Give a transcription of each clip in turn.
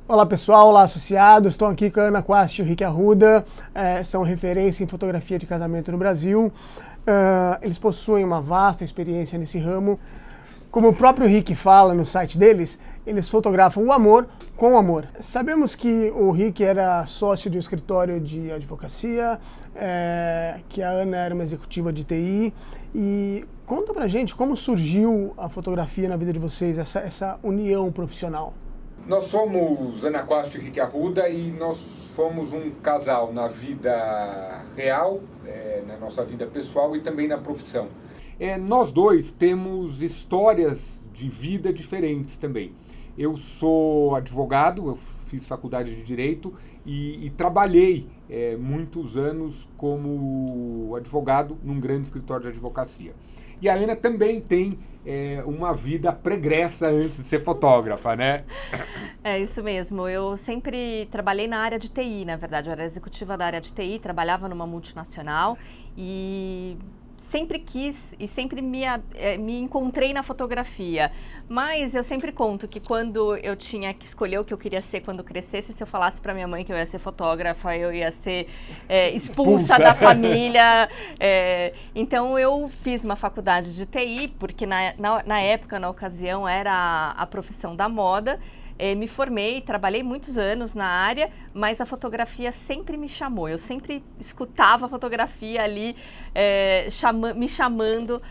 Olá pessoal, olá associados, estou aqui com a Ana Quast e o Rick Arruda, são referência em fotografia de casamento no Brasil. Eles possuem uma vasta experiência nesse ramo. Como o próprio Rick fala no site deles, eles fotografam o amor com amor. Sabemos que o Rick era sócio de um escritório de advocacia, que a Ana era uma executiva de TI. E conta pra gente como surgiu a fotografia na vida de vocês, essa união profissional. Nós somos Ana Quast e Rick Arruda e nós fomos um casal na vida real, na nossa vida pessoal e também na profissão. Nós dois temos histórias de vida diferentes também. Eu sou advogado, eu fiz faculdade de Direito e trabalhei muitos anos como advogado num grande escritório de advocacia. E a Ana também tem uma vida pregressa antes de ser fotógrafa, né? É isso mesmo. Eu sempre trabalhei na área de TI, na verdade. Eu era executiva da área de TI, trabalhava numa multinacional e sempre quis e sempre me encontrei na fotografia. Mas eu sempre conto que quando eu tinha que escolher o que eu queria ser quando crescesse, se eu falasse para minha mãe que eu ia ser fotógrafa, eu ia ser expulsa da família. Então eu fiz uma faculdade de TI, porque na época, na ocasião, era a profissão da moda. Me formei, trabalhei muitos anos na área, mas a fotografia sempre me chamou. Eu sempre escutava a fotografia ali, me chamando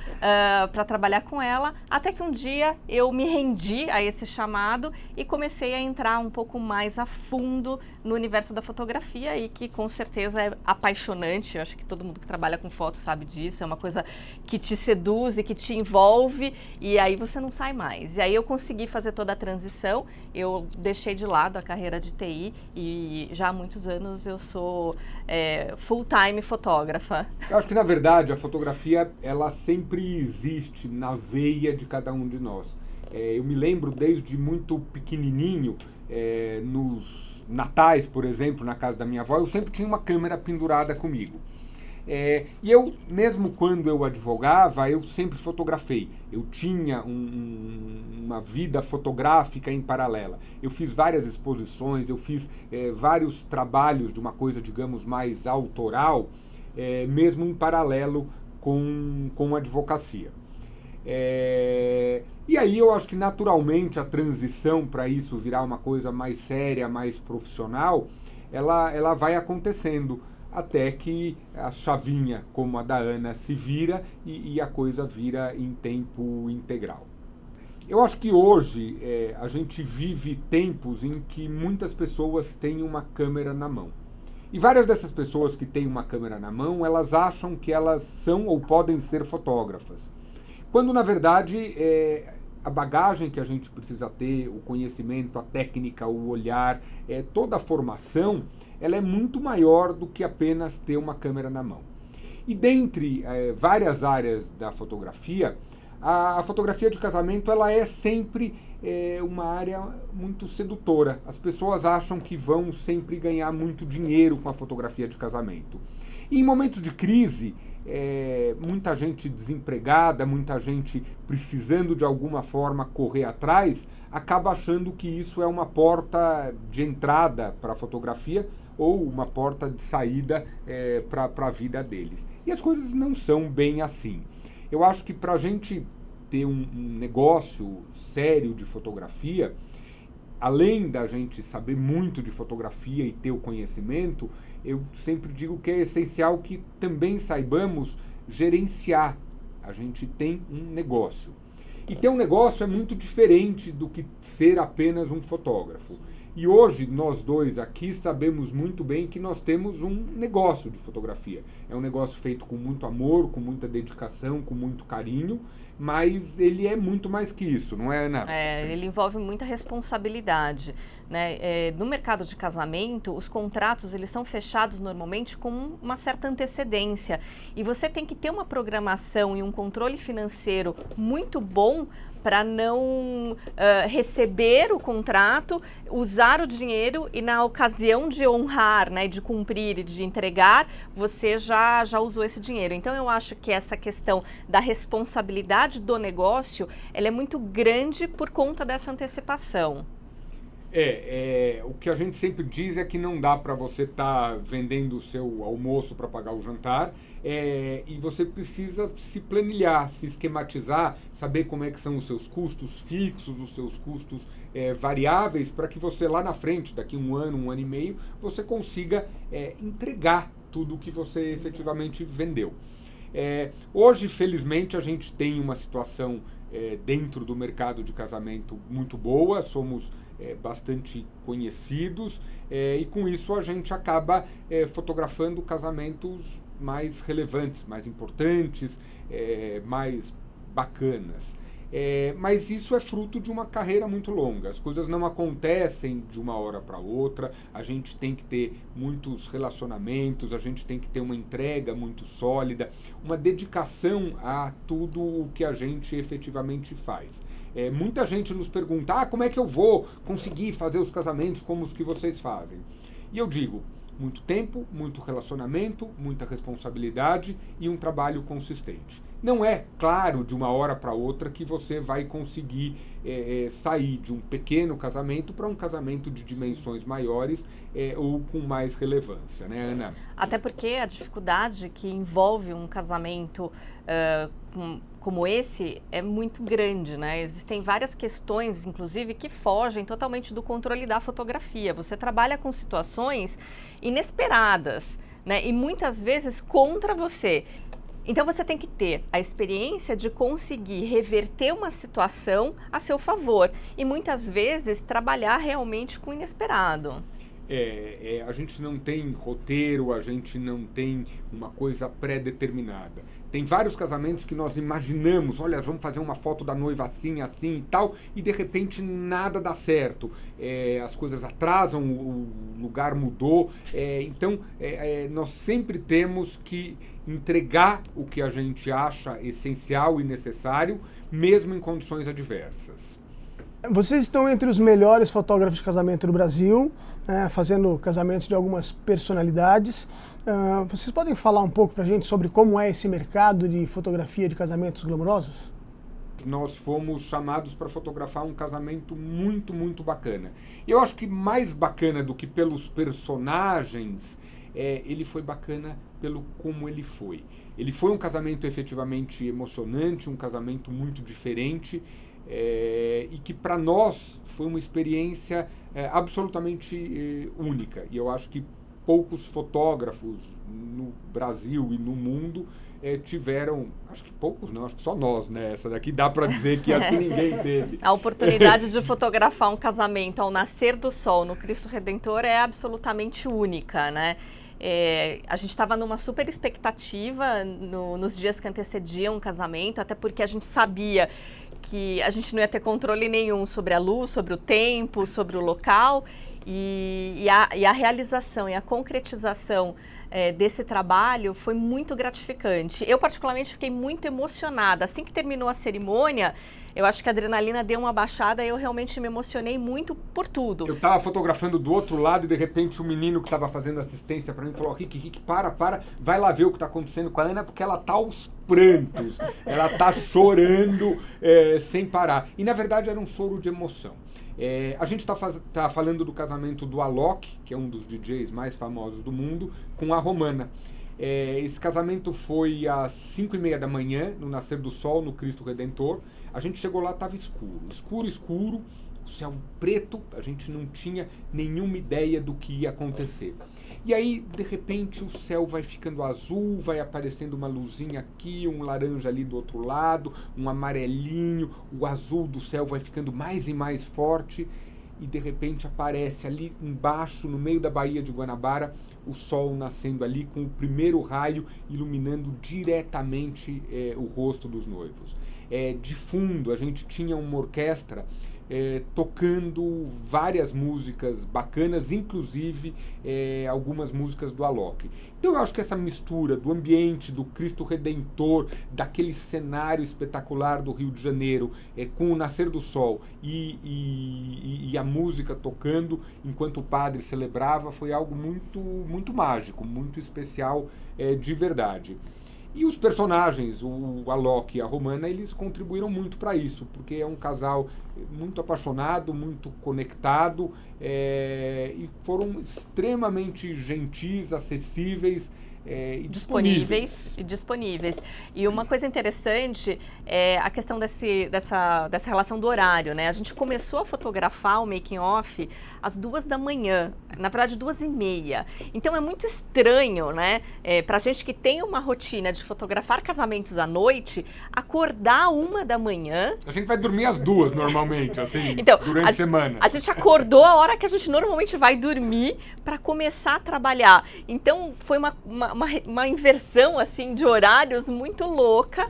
para trabalhar com ela, até que um dia eu me rendi a esse chamado e comecei a entrar um pouco mais a fundo no universo da fotografia e que com certeza é apaixonante. Eu acho que todo mundo que trabalha com foto sabe disso. É uma coisa que te seduz e que te envolve e aí você não sai mais. E aí eu consegui fazer toda a transição. Eu deixei de lado a carreira de TI e já há muitos anos eu sou full-time fotógrafa. Eu acho que, na verdade, a fotografia, ela sempre existe na veia de cada um de nós. Eu me lembro desde muito pequenininho, nos natais, por exemplo, na casa da minha avó, eu sempre tinha uma câmera pendurada comigo. E eu, mesmo quando eu advogava, eu sempre fotografei. Eu tinha uma vida fotográfica em paralela. Eu fiz várias exposições, eu fiz vários trabalhos de uma coisa, digamos, mais autoral, mesmo em paralelo com a advocacia. E aí eu acho que naturalmente a transição para isso virar uma coisa mais séria, mais profissional, ela vai acontecendo. Até que a chavinha, como a da Ana, se vira e a coisa vira em tempo integral. Eu acho que hoje a gente vive tempos em que muitas pessoas têm uma câmera na mão. E várias dessas pessoas que têm uma câmera na mão, elas acham que elas são ou podem ser fotógrafas. Quando, na verdade, a bagagem que a gente precisa ter, o conhecimento, a técnica, o olhar, toda a formação, ela é muito maior do que apenas ter uma câmera na mão. E dentre várias áreas da fotografia, a fotografia de casamento ela é sempre uma área muito sedutora. As pessoas acham que vão sempre ganhar muito dinheiro com a fotografia de casamento. E em momentos de crise, muita gente desempregada, muita gente precisando de alguma forma correr atrás, acaba achando que isso é uma porta de entrada para a fotografia ou uma porta de saída para a vida deles. E as coisas não são bem assim. Eu acho que para a gente ter um negócio sério de fotografia, além da gente saber muito de fotografia e ter o conhecimento, eu sempre digo que é essencial que também saibamos gerenciar. A gente tem um negócio. E ter um negócio é muito diferente do que ser apenas um fotógrafo. E hoje, nós dois aqui sabemos muito bem que nós temos um negócio de fotografia. É um negócio feito com muito amor, com muita dedicação, com muito carinho, mas ele é muito mais que isso, não é, Ana? Ele envolve muita responsabilidade, né? No mercado de casamento, os contratos eles são fechados normalmente com uma certa antecedência e você tem que ter uma programação e um controle financeiro muito bom para não receber o contrato, usar o dinheiro e na ocasião de honrar, né, de cumprir e de entregar, você já usou esse dinheiro. Então eu acho que essa questão da responsabilidade do negócio, ela é muito grande por conta dessa antecipação. O que a gente sempre diz é que não dá para você estar vendendo o seu almoço para pagar o jantar, e você precisa se planilhar, se esquematizar, saber como é que são os seus custos fixos, os seus custos variáveis, para que você lá na frente, daqui um ano e meio, você consiga entregar tudo o que você efetivamente vendeu. Hoje, felizmente, a gente tem uma situação dentro do mercado de casamento muito boa, somos bastante conhecidos, e com isso a gente acaba fotografando casamentos mais relevantes, mais importantes, mais bacanas. Mas isso é fruto de uma carreira muito longa. As coisas não acontecem de uma hora para outra. A gente tem que ter muitos relacionamentos, a gente tem que ter uma entrega muito sólida, uma dedicação a tudo o que a gente efetivamente faz. Muita gente nos pergunta, como é que eu vou conseguir fazer os casamentos como os que vocês fazem? E eu digo, muito tempo, muito relacionamento, muita responsabilidade e um trabalho consistente. Não é, claro, de uma hora para outra que você vai conseguir sair de um pequeno casamento para um casamento de dimensões maiores ou com mais relevância, né, Ana? Até porque a dificuldade que envolve um casamento como esse é muito grande, né? Existem várias questões, inclusive, que fogem totalmente do controle da fotografia. Você trabalha com situações inesperadas, né? E muitas vezes contra você. Então você tem que ter a experiência de conseguir reverter uma situação a seu favor e muitas vezes trabalhar realmente com o inesperado. A gente não tem roteiro, a gente não tem uma coisa pré-determinada. Tem vários casamentos que nós imaginamos, olha, vamos fazer uma foto da noiva assim, assim e tal, e de repente nada dá certo. As coisas atrasam, o lugar mudou. Então, nós sempre temos que entregar o que a gente acha essencial e necessário, mesmo em condições adversas. Vocês estão entre os melhores fotógrafos de casamento do Brasil, fazendo casamentos de algumas personalidades. Vocês podem falar um pouco para a gente sobre como é esse mercado de fotografia de casamentos glamourosos? Nós fomos chamados para fotografar um casamento muito, muito bacana. Eu acho que mais bacana do que pelos personagens, ele foi bacana pelo como ele foi. Ele foi um casamento efetivamente emocionante, um casamento muito diferente, e que para nós foi uma experiência absolutamente única. E eu acho que poucos fotógrafos no Brasil e no mundo tiveram, acho que poucos não, acho que só nós, né? Essa daqui dá para dizer que acho que ninguém teve. A oportunidade de fotografar um casamento ao nascer do sol no Cristo Redentor é absolutamente única, né? A gente estava numa super expectativa nos dias que antecediam o casamento, até porque a gente sabia que a gente não ia ter controle nenhum sobre a luz, sobre o tempo, sobre o local, e a realização e a concretização desse trabalho foi muito gratificante. Eu particularmente fiquei muito emocionada. Assim que terminou a cerimônia, eu acho que a adrenalina deu uma baixada e eu realmente me emocionei muito por tudo. Eu estava fotografando do outro lado e de repente o menino que estava fazendo assistência para mim falou: Rick, para, vai lá ver o que está acontecendo com a Ana, porque ela tá aos prantos, ela tá chorando sem parar. E na verdade era um choro de emoção. A gente tá falando do casamento do Alok, que é um dos DJs mais famosos do mundo, com a Romana. Esse casamento foi às 5h30 da manhã, no nascer do sol, no Cristo Redentor. A gente chegou lá, estava escuro, o céu preto, a gente não tinha nenhuma ideia do que ia acontecer. E aí, de repente, o céu vai ficando azul, vai aparecendo uma luzinha aqui, um laranja ali do outro lado, um amarelinho, o azul do céu vai ficando mais e mais forte, e de repente aparece ali embaixo, no meio da Baía de Guanabara, o sol nascendo ali com o primeiro raio iluminando diretamente o rosto dos noivos. De fundo, a gente tinha uma orquestra tocando várias músicas bacanas, inclusive algumas músicas do Alok. Então eu acho que essa mistura do ambiente, do Cristo Redentor, daquele cenário espetacular do Rio de Janeiro, com o nascer do sol e a música tocando enquanto o padre celebrava, foi algo muito, muito mágico, muito especial de verdade. E os personagens, o Alok e a Romana, eles contribuíram muito para isso, porque é um casal muito apaixonado, muito conectado, e foram extremamente gentis, acessíveis, e disponíveis. E uma coisa interessante é a questão dessa relação do horário, né? A gente começou a fotografar o making off às 2 da manhã, na verdade 2h30. Então é muito estranho, né? Pra gente que tem uma rotina de fotografar casamentos à noite, acordar 1 da manhã. A gente vai dormir às 2 normalmente, assim, então, durante a semana. A gente acordou a hora que a gente normalmente vai dormir para começar a trabalhar. Então foi uma inversão assim de horários muito louca,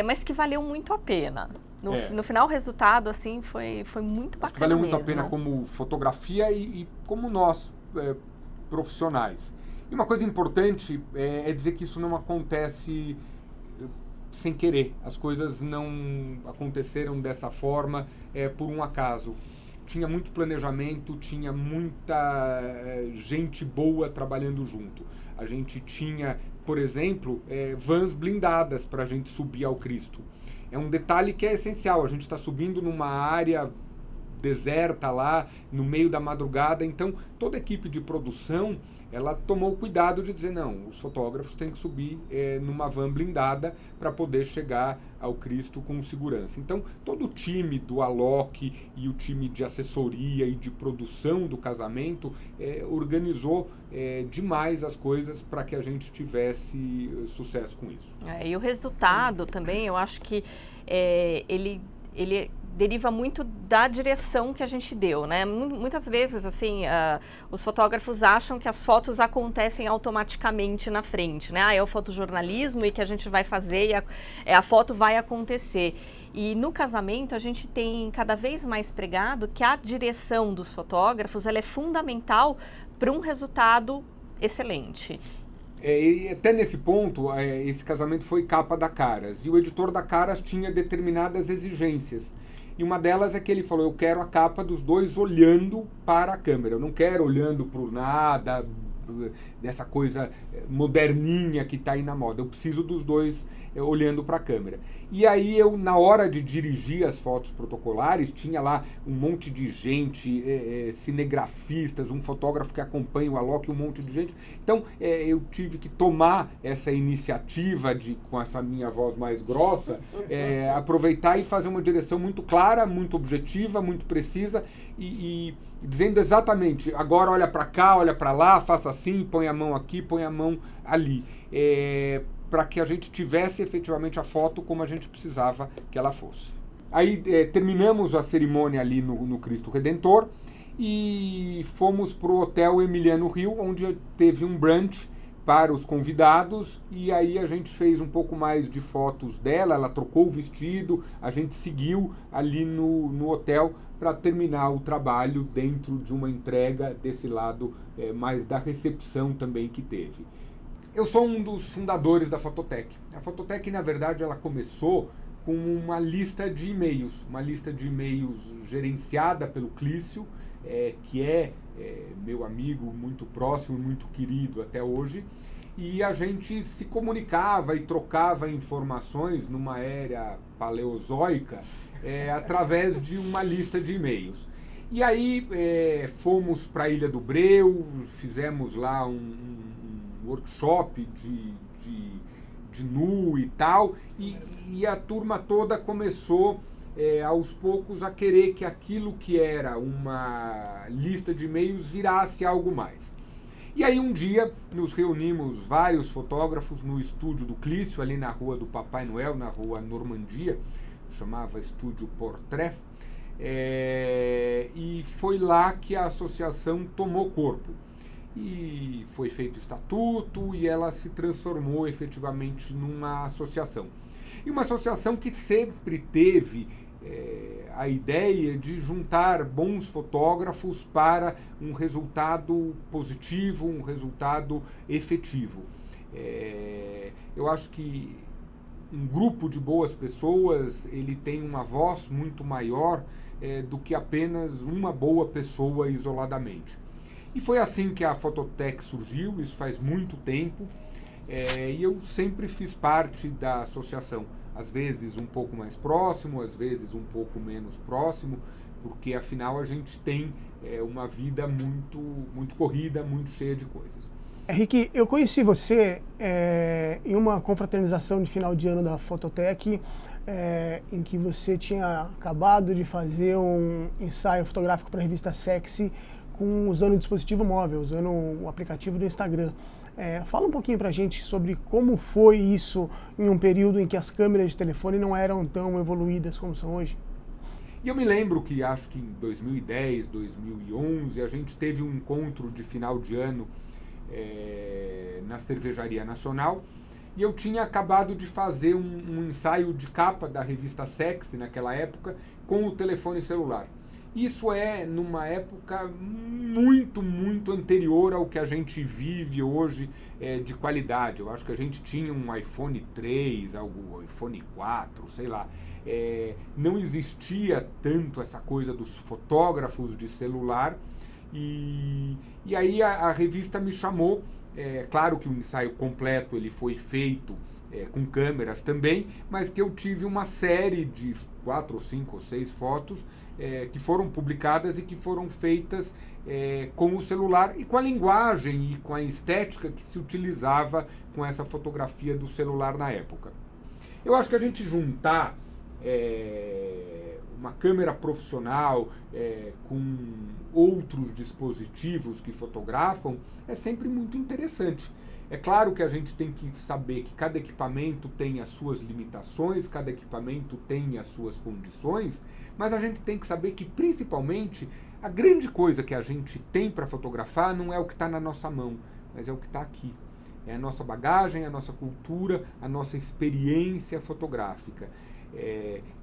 mas que valeu muito a pena. No final o resultado assim foi muito bacana. Acho que valeu muito mesmo. a pena como fotografia e como nós, profissionais. E uma coisa importante é dizer que isso não acontece sem querer. As coisas não aconteceram dessa forma por um acaso. Tinha muito planejamento, tinha muita gente boa trabalhando junto. A gente tinha, por exemplo, vans blindadas para a gente subir ao Cristo. É um detalhe que é essencial. A gente está subindo numa área deserta lá, no meio da madrugada. Então, toda a equipe de produção, ela tomou o cuidado de dizer, não, os fotógrafos têm que subir numa van blindada para poder chegar ao Cristo com segurança. Então, todo o time do Alok e o time de assessoria e de produção do casamento organizou demais as coisas para que a gente tivesse sucesso com isso. E o resultado também, eu acho que ele deriva muito da direção que a gente deu, né? Muitas vezes, assim, os fotógrafos acham que as fotos acontecem automaticamente na frente, né? É o fotojornalismo e que a gente vai fazer e a foto vai acontecer. E no casamento a gente tem cada vez mais pregado que a direção dos fotógrafos ela é fundamental para um resultado excelente. E até nesse ponto, esse casamento foi capa da Caras. E o editor da Caras tinha determinadas exigências. E uma delas é que ele falou, eu quero a capa dos dois olhando para a câmera. Eu não quero olhando para o nada, dessa coisa moderninha que está aí na moda. Eu preciso dos dois olhando para a câmera. E aí eu, na hora de dirigir as fotos protocolares, tinha lá um monte de gente, cinegrafistas, um fotógrafo que acompanha o Alok, um monte de gente. Então eu tive que tomar essa iniciativa com essa minha voz mais grossa, aproveitar e fazer uma direção muito clara, muito objetiva, muito precisa e dizendo exatamente, agora olha para cá, olha para lá, faça assim, põe a mão aqui, põe a mão ali. Para que a gente tivesse efetivamente a foto como a gente precisava que ela fosse. Aí terminamos a cerimônia ali no Cristo Redentor e fomos para o Hotel Emiliano Rio, onde teve um brunch para os convidados e aí a gente fez um pouco mais de fotos dela, ela trocou o vestido, a gente seguiu ali no hotel para terminar o trabalho dentro de uma entrega desse lado mais da recepção também que teve. Eu sou um dos fundadores da Fototec. A Fototec, na verdade, ela começou com uma lista de e-mails. Uma lista de e-mails gerenciada pelo Clício, que é meu amigo muito próximo, muito querido até hoje. E a gente se comunicava e trocava informações numa era paleozoica através de uma lista de e-mails. E aí fomos para a Ilha do Breu, fizemos lá um workshop de nu e tal, e a turma toda começou aos poucos a querer que aquilo que era uma lista de e-mails virasse algo mais. E aí um dia nos reunimos vários fotógrafos no estúdio do Clício, ali na rua do Papai Noel, na rua Normandia, chamava Estúdio Portrait, e foi lá que a associação tomou corpo. E foi feito o estatuto e ela se transformou efetivamente numa associação. E uma associação que sempre teve a ideia de juntar bons fotógrafos para um resultado positivo, um resultado efetivo. Eu acho que um grupo de boas pessoas ele tem uma voz muito maior do que apenas uma boa pessoa isoladamente. E foi assim que a Fototec surgiu, isso faz muito tempo, E eu sempre fiz parte da associação, às vezes um pouco mais próximo, às vezes um pouco menos próximo, porque afinal a gente tem uma vida muito, muito corrida, muito cheia de coisas. Rick, eu conheci você em uma confraternização de final de ano da Fototec, em que você tinha acabado de fazer um ensaio fotográfico para a revista Sexy, usando um dispositivo móvel, usando o aplicativo do Instagram. Fala um pouquinho para a gente sobre como foi isso em um período em que as câmeras de telefone não eram tão evoluídas como são hoje. E eu me lembro que, acho que em 2010, 2011, a gente teve um encontro de final de ano na Cervejaria Nacional, e eu tinha acabado de fazer um ensaio de capa da revista Sexy, naquela época, com o telefone celular. Isso numa época muito, muito anterior ao que a gente vive hoje de qualidade. Eu acho que a gente tinha um iPhone 3, um iPhone 4, sei lá. Não existia tanto essa coisa dos fotógrafos de celular. E aí a revista me chamou. Claro que o ensaio completo ele foi feito com câmeras também, mas que eu tive uma série de 4, 5 ou 6 fotos que foram publicadas e que foram feitas com o celular e com a linguagem e com a estética que se utilizava com essa fotografia do celular na época. Eu acho que a gente juntar uma câmera profissional com outros dispositivos que fotografam é sempre muito interessante. É claro que a gente tem que saber que cada equipamento tem as suas limitações, cada equipamento tem as suas condições, mas a gente tem que saber que, principalmente, a grande coisa que a gente tem para fotografar não é o que está na nossa mão, mas é o que está aqui. É a nossa bagagem, a nossa cultura, a nossa experiência fotográfica.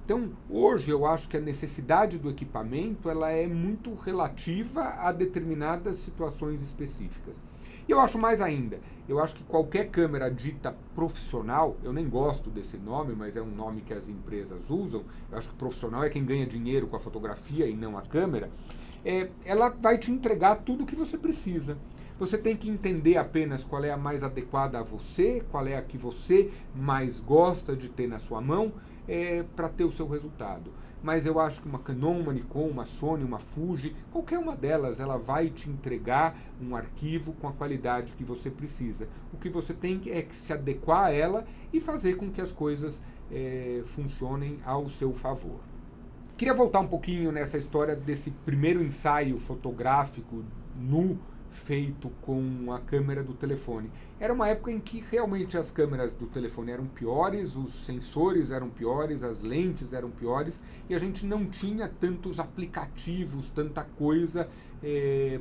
Então, hoje eu acho que a necessidade do equipamento ela é muito relativa a determinadas situações específicas. E eu acho mais ainda, eu acho que qualquer câmera dita profissional, eu nem gosto desse nome, mas é um nome que as empresas usam, eu acho que profissional é quem ganha dinheiro com a fotografia e não a câmera, ela vai te entregar tudo o que você precisa. Você tem que entender apenas qual é a mais adequada a você, qual é a que você mais gosta de ter na sua mão, para ter o seu resultado. Mas eu acho que uma Canon, uma Nikon, uma Sony, uma Fuji, qualquer uma delas, ela vai te entregar um arquivo com a qualidade que você precisa. O que você tem é que se adequar a ela e fazer com que as coisas funcionem ao seu favor. Queria voltar um pouquinho nessa história desse primeiro ensaio fotográfico nu feito com a câmera do telefone. Era uma época em que realmente as câmeras do telefone eram piores, os sensores eram piores, as lentes eram piores e a gente não tinha tantos aplicativos, tanta coisa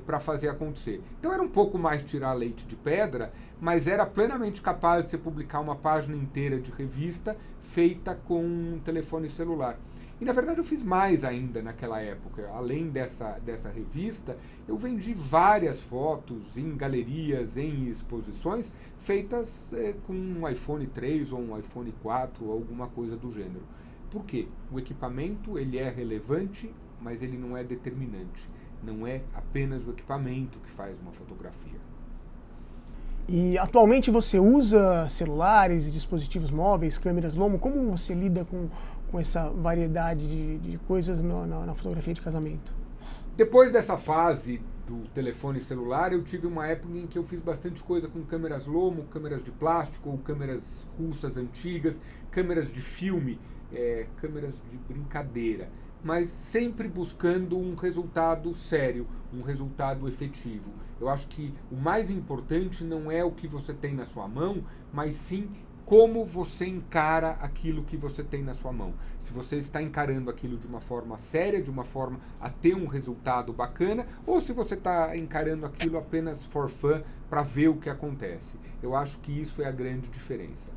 para fazer acontecer. Então era um pouco mais tirar leite de pedra, mas era plenamente capaz de você publicar uma página inteira de revista feita com um telefone celular. E na verdade eu fiz mais ainda naquela época. Além dessa revista, eu vendi várias fotos em galerias, em exposições, feitas com um iPhone 3 ou um iPhone 4 ou alguma coisa do gênero. Por quê? O equipamento ele é relevante, mas ele não é determinante. Não é apenas o equipamento que faz uma fotografia. E atualmente você usa celulares, dispositivos móveis, câmeras Lomo? Como você lida com essa variedade de coisas na fotografia de casamento? Depois dessa fase do telefone celular, eu tive uma época em que eu fiz bastante coisa com câmeras Lomo, câmeras de plástico, ou câmeras russas antigas, câmeras de filme, câmeras de brincadeira, mas sempre buscando um resultado sério, um resultado efetivo. Eu acho que o mais importante não é o que você tem na sua mão, mas sim como você encara aquilo que você tem na sua mão. Se você está encarando aquilo de uma forma séria, de uma forma a ter um resultado bacana, ou se você está encarando aquilo apenas for fun, para ver o que acontece. Eu acho que isso é a grande diferença.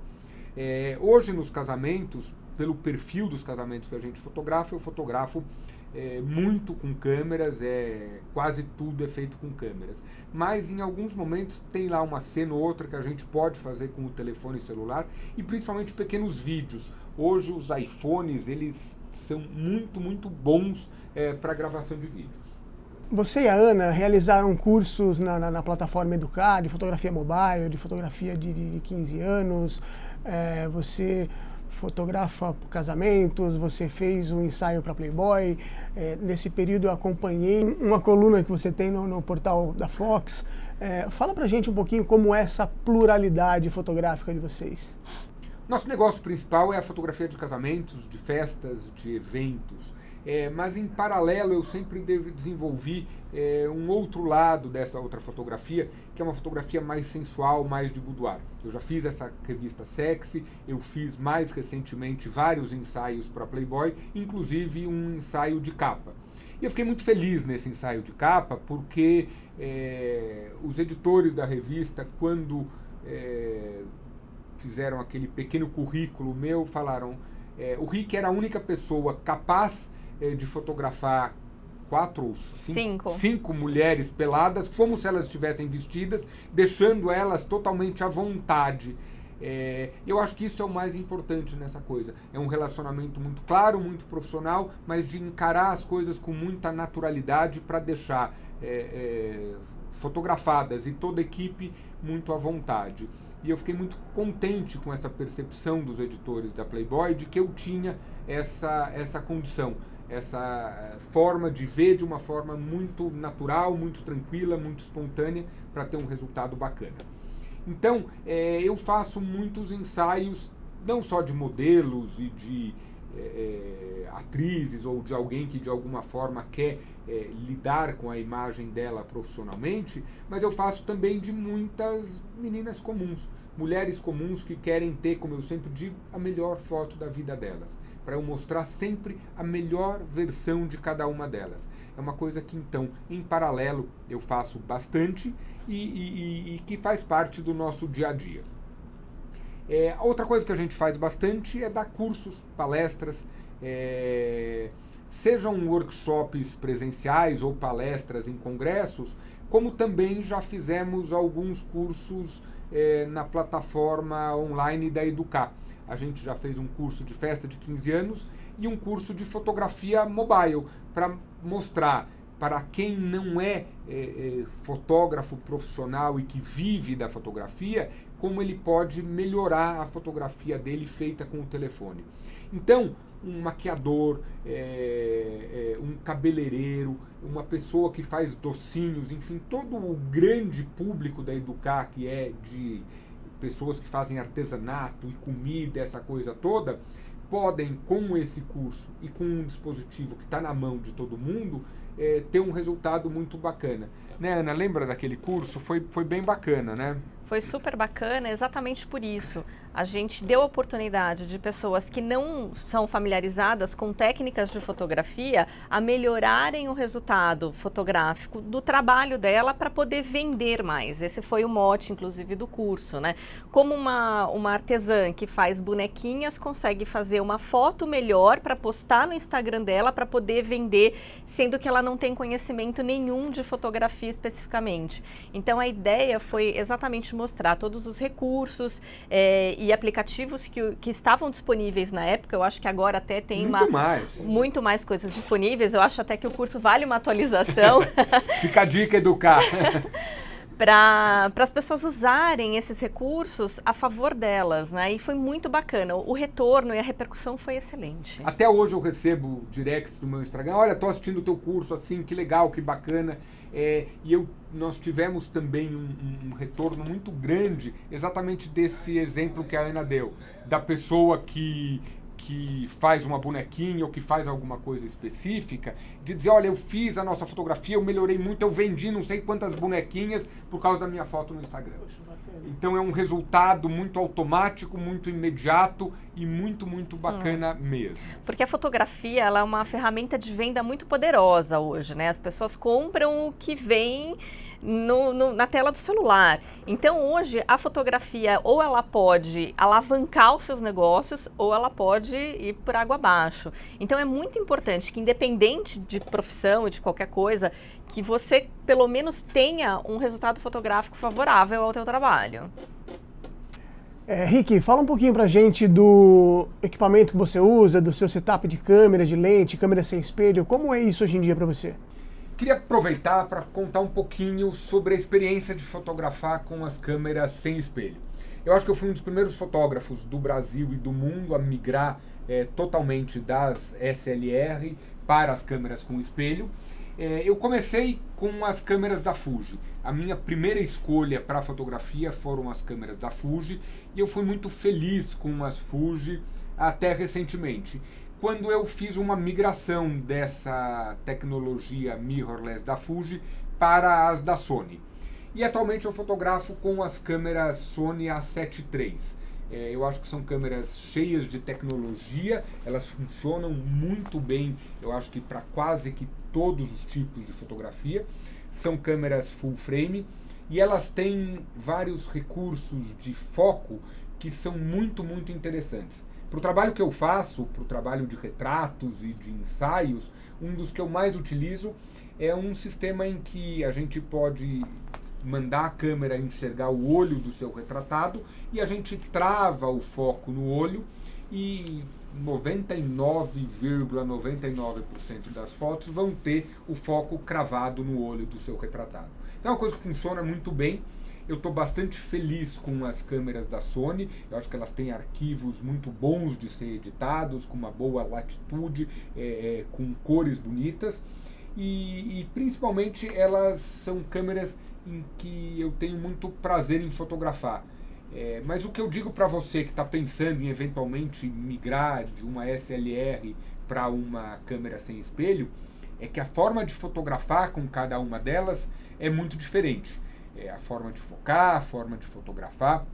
Hoje nos casamentos, pelo perfil dos casamentos que a gente fotografa, eu fotografo muito com câmeras, quase tudo é feito com câmeras. Mas em alguns momentos tem lá uma cena ou outra que a gente pode fazer com o telefone celular e principalmente pequenos vídeos. Hoje os iPhones eles são muito, muito bons para gravação de vídeos. Você e a Ana realizaram cursos na plataforma Educar, de fotografia mobile, de fotografia de 15 anos. Você fotografa casamentos, você fez um ensaio para Playboy. Nesse período eu acompanhei uma coluna que você tem no portal da Fox. Fala pra gente um pouquinho como é essa pluralidade fotográfica de vocês. Nosso negócio principal é a fotografia de casamentos, de festas, de eventos. Mas em paralelo eu sempre desenvolvi um outro lado dessa outra fotografia, que é uma fotografia mais sensual, mais de boudoir. Eu já fiz essa revista Sexy, eu fiz mais recentemente vários ensaios para Playboy, inclusive um ensaio de capa. E eu fiquei muito feliz nesse ensaio de capa, porque os editores da revista, quando fizeram aquele pequeno currículo meu, falaram: o Rick era a única pessoa capaz de fotografar 4 ou 5 mulheres peladas, como se elas estivessem vestidas, deixando elas totalmente à vontade. Eu acho que isso é o mais importante nessa coisa. É um relacionamento muito claro, muito profissional, mas de encarar as coisas com muita naturalidade para deixar fotografadas e toda a equipe muito à vontade. E eu fiquei muito contente com essa percepção dos editores da Playboy de que eu tinha essa condição, essa forma de ver de uma forma muito natural, muito tranquila, muito espontânea, para ter um resultado bacana. Então, eu faço muitos ensaios, não só de modelos e de atrizes ou de alguém que de alguma forma quer lidar com a imagem dela profissionalmente, mas eu faço também de muitas meninas comuns, mulheres comuns que querem ter, como eu sempre digo, a melhor foto da vida delas, para eu mostrar sempre a melhor versão de cada uma delas. É uma coisa que, então, em paralelo, eu faço bastante e que faz parte do nosso dia a dia. Outra coisa que a gente faz bastante é dar cursos, palestras, sejam workshops presenciais ou palestras em congressos, como também já fizemos alguns cursos na plataforma online da Educar. A gente já fez um curso de festa de 15 anos e um curso de fotografia mobile, para mostrar para quem não é fotógrafo profissional e que vive da fotografia, como ele pode melhorar a fotografia dele feita com o telefone. Então, um maquiador, um cabeleireiro, uma pessoa que faz docinhos, enfim, todo o grande público da Educar, que é de pessoas que fazem artesanato e comida, essa coisa toda, podem, com esse curso e com um dispositivo que está na mão de todo mundo, ter um resultado muito bacana. Né, Ana? Lembra daquele curso? Foi bem bacana, né? Foi super bacana, exatamente por isso. A gente deu a oportunidade de pessoas que não são familiarizadas com técnicas de fotografia a melhorarem o resultado fotográfico do trabalho dela para poder vender mais. Esse foi o mote, inclusive, do curso, né? Como uma artesã que faz bonequinhas consegue fazer uma foto melhor para postar no Instagram dela para poder vender, sendo que ela não tem conhecimento nenhum de fotografia especificamente. Então, a ideia foi exatamente mostrar todos os recursos e aplicativos que estavam disponíveis na época. Eu acho que agora até tem muito mais coisas disponíveis. Eu acho até que o curso vale uma atualização. Fica a dica, Educar. Para as pessoas usarem esses recursos a favor delas, né? E foi muito bacana. O retorno e a repercussão foi excelente. Até hoje eu recebo directs do meu Instagram: olha, estou assistindo o teu curso, assim, que legal, que bacana. Nós tivemos também um retorno muito grande, exatamente desse exemplo que a Ana deu, da pessoa que faz uma bonequinha ou que faz alguma coisa específica, de dizer: olha, eu fiz a nossa fotografia, eu melhorei muito, eu vendi não sei quantas bonequinhas por causa da minha foto no Instagram. Então é um resultado muito automático, muito imediato e muito, muito bacana mesmo. Porque a fotografia, ela é uma ferramenta de venda muito poderosa hoje, né? As pessoas compram o que vem na tela do celular. Então hoje a fotografia ou ela pode alavancar os seus negócios ou ela pode ir por água abaixo. Então é muito importante que, independente de profissão e de qualquer coisa, que você pelo menos tenha um resultado fotográfico favorável ao teu trabalho. Rick, fala um pouquinho pra gente do equipamento que você usa, do seu setup de câmera, de lente, câmera sem espelho. Como é isso hoje em dia para você? Queria aproveitar para contar um pouquinho sobre a experiência de fotografar com as câmeras sem espelho. Eu acho que eu fui um dos primeiros fotógrafos do Brasil e do mundo a migrar totalmente das SLR para as câmeras com espelho. Eu comecei com as câmeras da Fuji. A minha primeira escolha para fotografia foram as câmeras da Fuji e eu fui muito feliz com as Fuji até recentemente, quando eu fiz uma migração dessa tecnologia mirrorless da Fuji para as da Sony. E atualmente eu fotografo com as câmeras Sony A7 III. Eu acho que são câmeras cheias de tecnologia, elas funcionam muito bem, eu acho que para quase que todos os tipos de fotografia. São câmeras full frame e elas têm vários recursos de foco que são muito interessantes. Para o trabalho que eu faço, para o trabalho de retratos e de ensaios, um dos que eu mais utilizo é um sistema em que a gente pode mandar a câmera enxergar o olho do seu retratado e a gente trava o foco no olho e 99,99% das fotos vão ter o foco cravado no olho do seu retratado. Então é uma coisa que funciona muito bem. Eu estou bastante feliz com as câmeras da Sony. Eu acho que elas têm arquivos muito bons de ser editados, com uma boa latitude, com cores bonitas. E principalmente elas são câmeras em que eu tenho muito prazer em fotografar. Mas o que eu digo para você que está pensando em eventualmente migrar de uma SLR para uma câmera sem espelho, é que a forma de fotografar com cada uma delas é muito diferente. A forma de focar, a forma de fotografar,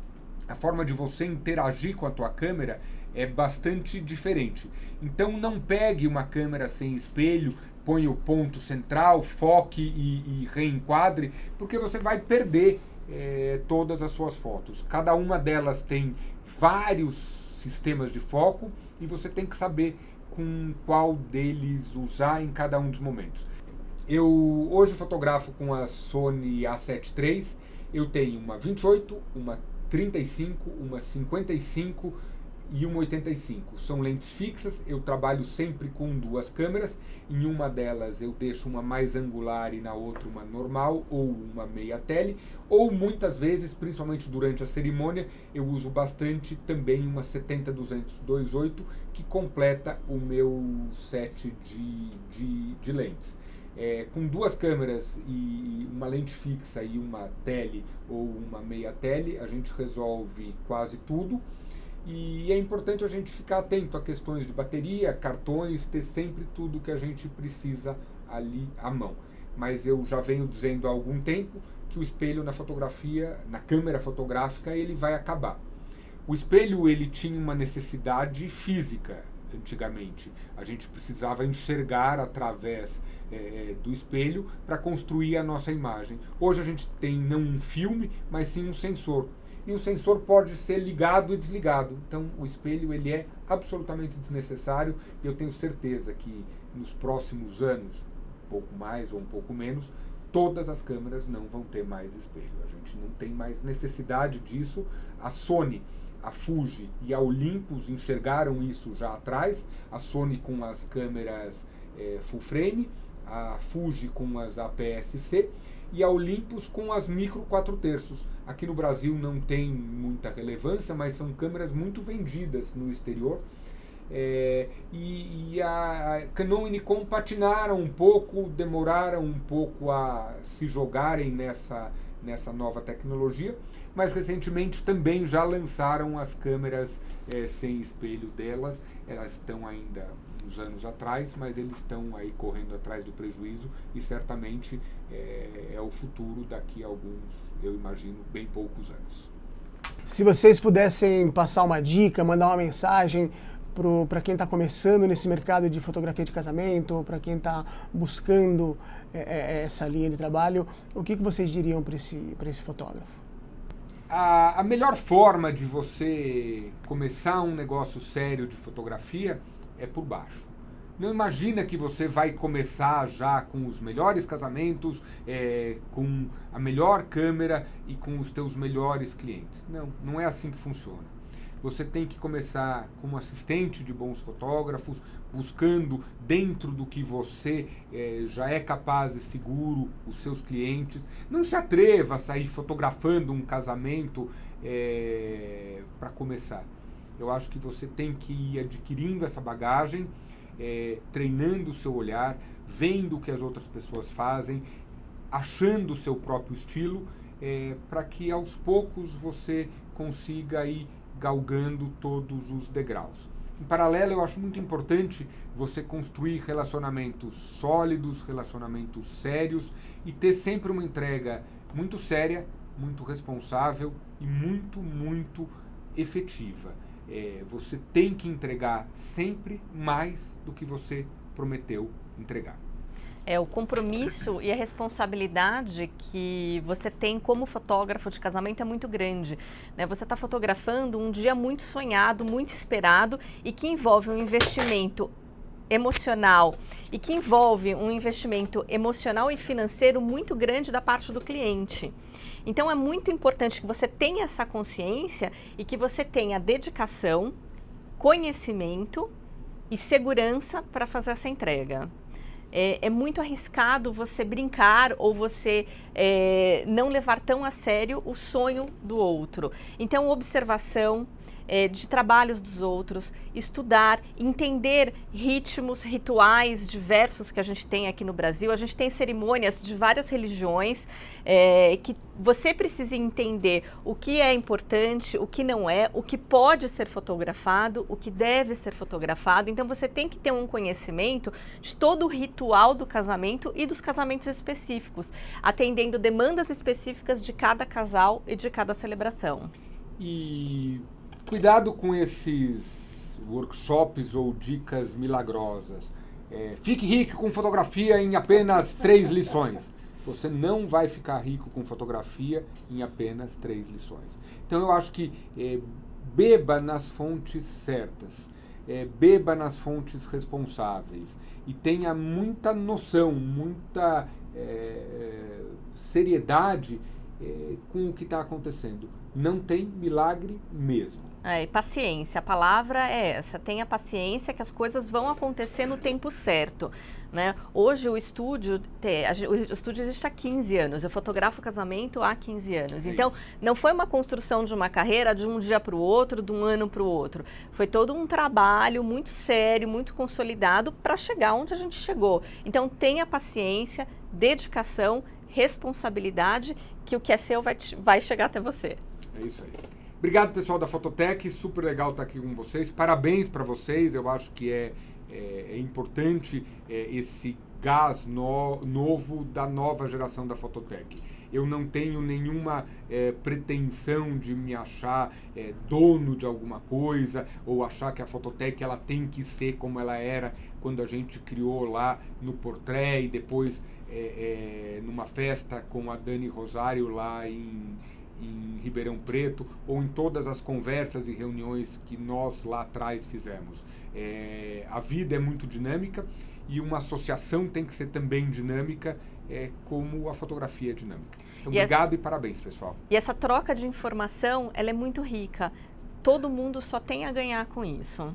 a forma de você interagir com a tua câmera é bastante diferente. Então não pegue uma câmera sem espelho, põe o ponto central, foque e reenquadre, porque você vai perder todas as suas fotos. Cada uma delas tem vários sistemas de foco e você tem que saber com qual deles usar em cada um dos momentos. Eu hoje fotografo com a Sony A7 III. Eu tenho uma 28, uma 35, uma 55 e uma 85. São lentes fixas, eu trabalho sempre com duas câmeras. Em uma delas eu deixo uma mais angular e na outra uma normal ou uma meia tele. Ou muitas vezes, principalmente durante a cerimônia, eu uso bastante também uma 70-200 2.8 que completa o meu set de lentes. Com duas câmeras e uma lente fixa e uma tele ou uma meia tele, a gente resolve quase tudo. E é importante a gente ficar atento a questões de bateria, cartões, ter sempre tudo que a gente precisa ali à mão. Mas eu já venho dizendo há algum tempo que o espelho na fotografia, na câmera fotográfica, ele vai acabar. O espelho ele tinha uma necessidade física antigamente. A gente precisava enxergar através do espelho para construir a nossa imagem. Hoje a gente tem não um filme, mas sim um sensor. E o sensor pode ser ligado e desligado. Então o espelho ele é absolutamente desnecessário e eu tenho certeza que nos próximos anos, um pouco mais ou um pouco menos, todas as câmeras não vão ter mais espelho. A gente não tem mais necessidade disso. A Sony, a Fuji e a Olympus enxergaram isso já atrás. A Sony com as câmeras full frame, a Fuji com as APS-C e a Olympus com as micro 4/3. Aqui no Brasil não tem muita relevância, mas são câmeras muito vendidas no exterior. E a Canon e Nikon patinaram um pouco, demoraram um pouco a se jogarem nessa nova tecnologia, mas recentemente também já lançaram as câmeras sem espelho delas. Elas estão ainda uns anos atrás, mas eles estão aí correndo atrás do prejuízo e certamente é o futuro daqui a alguns, eu imagino, bem poucos anos. Se vocês pudessem passar uma dica, mandar uma mensagem para quem está começando nesse mercado de fotografia de casamento, para quem está buscando essa linha de trabalho, o que vocês diriam para esse fotógrafo? A melhor forma de você começar um negócio sério de fotografia é por baixo. Não imagina que você vai começar já com os melhores casamentos, com a melhor câmera e com os teus melhores clientes. Não é assim que funciona. você tem que começar como assistente de bons fotógrafos, buscando dentro do que você já é capaz e seguro os seus clientes. Não se atreva a sair fotografando um casamento para começar. Eu acho que você tem que ir adquirindo essa bagagem, treinando o seu olhar, vendo o que as outras pessoas fazem, achando o seu próprio estilo, para que aos poucos você consiga ir galgando todos os degraus. Em paralelo, eu acho muito importante você construir relacionamentos sólidos, relacionamentos sérios e ter sempre uma entrega muito séria, muito responsável e muito efetiva. Você tem que entregar sempre mais do que você prometeu entregar. O compromisso e a responsabilidade que você tem como fotógrafo de casamento é muito grande, né? Você está fotografando um dia muito sonhado, muito esperado e que envolve um investimento emocional e que envolve um investimento emocional e financeiro muito grande da parte do cliente. Então é muito importante que você tenha essa consciência e que você tenha dedicação, conhecimento e segurança para fazer essa entrega. É muito arriscado você brincar ou você não levar tão a sério o sonho do outro. Então, observação de trabalhos dos outros, estudar, entender ritmos, rituais diversos que a gente tem aqui no Brasil. A gente tem cerimônias de várias religiões que você precisa entender o que é importante, o que não é, o que pode ser fotografado, o que deve ser fotografado. Então você tem que ter um conhecimento de todo o ritual do casamento e dos casamentos específicos, atendendo demandas específicas de cada casal e de cada celebração. E cuidado com esses workshops ou dicas milagrosas. Fique rico com fotografia em apenas 3 lições. Você não vai ficar rico com fotografia em apenas 3 lições. Então eu acho que beba nas fontes certas, beba nas fontes responsáveis e tenha muita noção, muita seriedade com o que está acontecendo. Não tem milagre mesmo. Paciência, a palavra é essa, tenha paciência que as coisas vão acontecer no tempo certo, né? Hoje o estúdio existe há 15 anos, eu fotografo casamento há 15 anos, então não foi uma construção de uma carreira de um dia para o outro, de um ano para o outro, foi todo um trabalho muito sério, muito consolidado para chegar onde a gente chegou. Então tenha paciência, dedicação, responsabilidade, que o que é seu vai chegar até você. É isso aí. Obrigado, pessoal da Fototec, super legal estar aqui com vocês. Parabéns para vocês, eu acho que é importante esse gás novo da nova geração da Fototec. Eu não tenho nenhuma pretensão de me achar dono de alguma coisa ou achar que a Fototec ela tem que ser como ela era quando a gente criou lá no Portrait e depois numa festa com a Dani Rosário lá em Ribeirão Preto, ou em todas as conversas e reuniões que nós lá atrás fizemos. A vida é muito dinâmica e uma associação tem que ser também dinâmica, como a fotografia é dinâmica. Então, obrigado e parabéns, pessoal. E essa troca de informação, ela é muito rica. Todo mundo só tem a ganhar com isso.